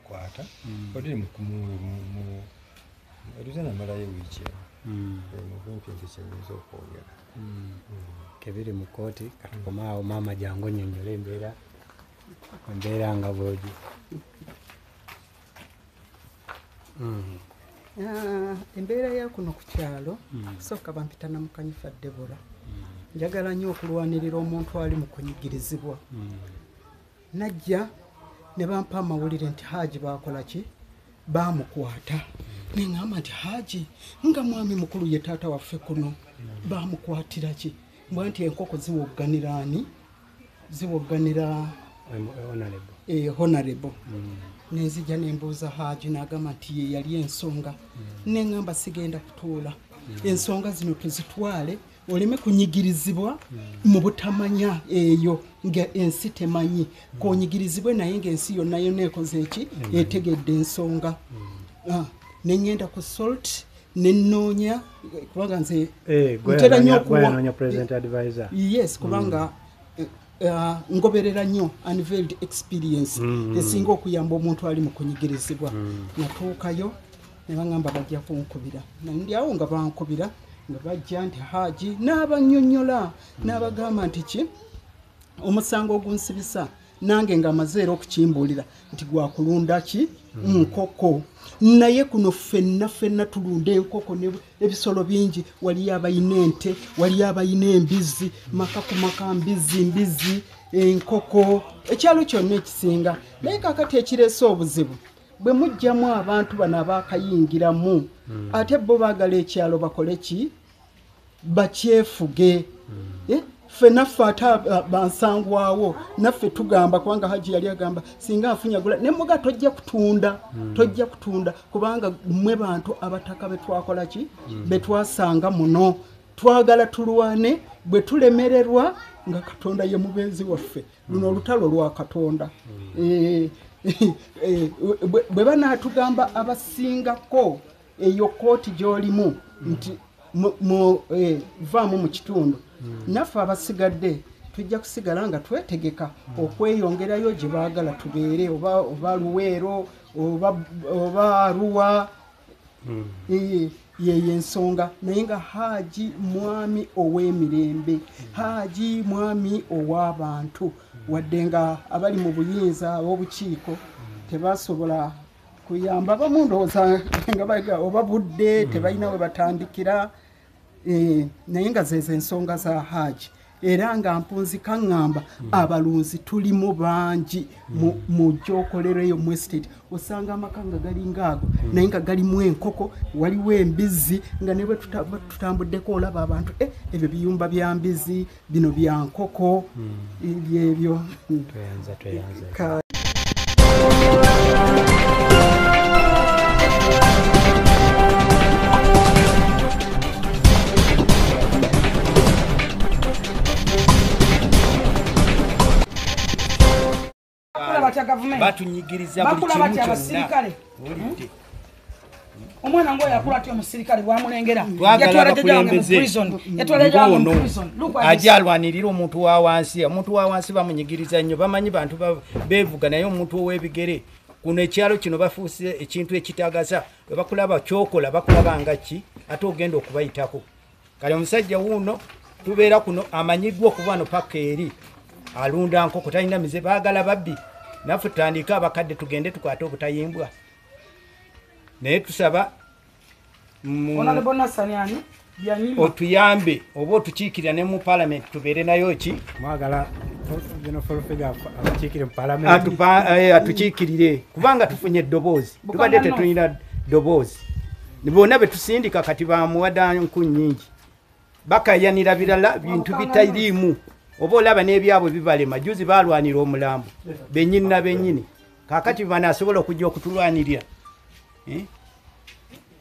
bakwata odiri mu Arizona malayo wichi mu kumpi nkisenzo okwogera kebiri mu kooti katukomaawo maama jangu nnyonnyola embeera nga bw'oli. Embeera ya kuno ku kyalo kusooka bampita na Mukanyifa Debora njagala nnyo okulwanirira omuntu ali mu kunyigirizibwa najja ne bampa amawulire nti Haji bakola ki bamukwata neŋŋamba nti Haji nga mwami mukulu ye taata waffe kuno bamukwatira ki mbwa nti enkoko ziwogganira ani ziwogganira honorable nenzija nembuuza Haji n'agamba nti ye yali ensonga neŋŋamba sigenda kutuula ensonga zino tuzitwale oleme kunyigirizibwa mu butamanya eyo nga ensi temanyi konyigirizibwe naye ng'ensi yonna yonna ekoze eki etegedde ensonga neŋŋenda ku salt nennoonya kubanga nze ntera nnyo okuwa yes kubanga ngoberera nnyo unveiled experience esinga okuyamba omuntu ali mu kunyigirizibwa natuukayo ne baŋŋamba bajja kunkubira ndi awo nga bankubira nga bajja nti Haji n'abannyonnyola n'abagamba nti ki omusango ogunsibisa nange nga amazeera okukimbuulira nti gwakulunda ki nkoko naye kuno ffenna tulunda enkoko ebisolo bingi waliyo abayina ente waliyo abayina embizi maka ku maka mbizi enkoko ekyalo kyonna ekisinga naye kakati ekireese obuzibu bwe mujjamu abantu bano abaakayingiramu ate bo baagala ekyalo bakole ki bakyefuge ffe naffe ate bansangwawo naffe tugamba kubanga Haji yali agamba singa afunyagula ne muga tojja kutunda kubanga mmwe bantu abataka betwakola ki betwasanga muno twagala tulwane bwe tulemererwa nga Katonda ye mubenzi waffe luno olutalo lwa Katonda bwe banaatugamba abasingako eyo kooti gy'olimu nti vaamu mu kitundu naffe abasigadde tujja kusigala nga twetegeka okweyongerayo gye baagala tubeere oba Luweero oba Arua yeyo ensonga naye nga Haji mwami ow'emirembe Haji mwami ow'abantu wadde nga abali mu buyinza ob'obukiiko tebasobola kuyamba abamu ndowooza nga oba budde tebalina we batandikira naye nga zezo ensonga za Haji era nga mpunzika ŋŋamba abalunzi tulimu bangi mu gyokolereyo mu estate osanga amaka nga galinga ago naye nga galimu enkoko waliwo embizi nga ne bwe tutambuddeko olaba abantu ebyo biyumba bya mbizi bino bya nkoko byebyo batunyigiriza buli kimu kyonna omwana ngo yakula ati omusirikale bwamulengera yatwala ajja alwanirira omuntu wa wansi bamunyigiriza nnyo bamanyi bantu bevuga naye omuntu ow'ebigere kuno ekyalo kino bafuuse ekintu ekitagasa bwe bakulaba kyokola bakulaba nga ki ate ogenda okubayitako kale omusajja wuuno tubeera kuno amanyiddwa okuba wano paka eri alunda nkoko talina mize baagala babbi naffe tutandika abakadde tugende tukwate obutayimbwa naye tusaba otuyambe oba otukiikirira ne mu palamenti tubeere nayo ki atukiikirire kubanga tufunye eddoboozi tubadde tetulina ddoboozi bonna betusindika kati bamuwada nku nnyingi bakayanira birala bintu bitaliimu oba olaba n'ebyabwe bibalema juzi balwanira omulambo bennyini na bennyini kakati banaasobola okujja okutulwanirira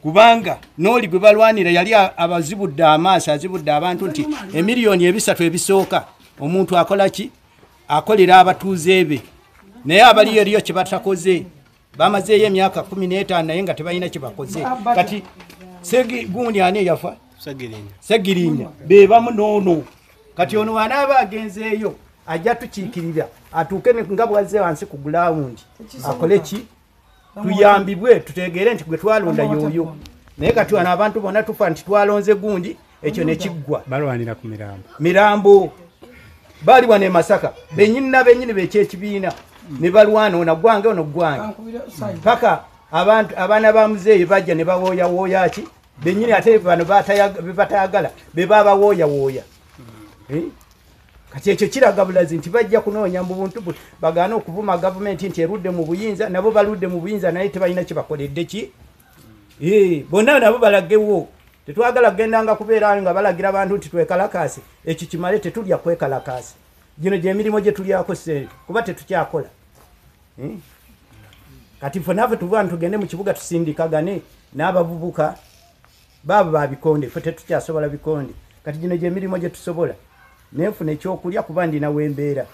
kubanga n'oli gwe balwanira yali abazibudde amaaso azibudde abantu nti emiliyoni 3 ebisooka omuntu akola ki akolera abatuuze be naye abaliyo eriyo kye batakoze bamazeeyo emyaka 15 naye nga tebalina kye bakoze kati gundi ani eyafa Segirinya bebamu noono kati ono anaaba agenzeeyo ajja tukiikirira atuuke nga bwazze wansi ku ground akole ki tuyambibwe tutegere nti gwe twalonda yoyo naye kati wano abantu bonna tufa nti twalonze gundi ekyo ne kiggwa balwanira ku mirambo bali wane Masaka benyini bekyekibiina ne balwana ono gwange ono gwange paka abantu abana ba muzeeyi bajja ne bawooya ki benyini ate bano batayagala be baba wooya kati ekyo kiraga bulazi nti bajja kunoonya mu buntu bagaana okuvuma gavumenti nti erudde mu buyinza nabo baludde mu buyinza naye tebalina kibakoledde ki bonna nabo balagewo tetwagala gendanga kubeera nga balagira abantu nti twekalakaase ekyo kimale tetulya kwekalakaase gino gy'emirimu gye tulyako ssente kuba tetukyakola kati ffe naffe tuva tugende mu kibuga tusindikagane n'abavubuka baabo babikonde ffe tetukyasobola bikonde kati gino gy'emirimu gye tusobola nenfuna ekyokulya kuba ndina wembeera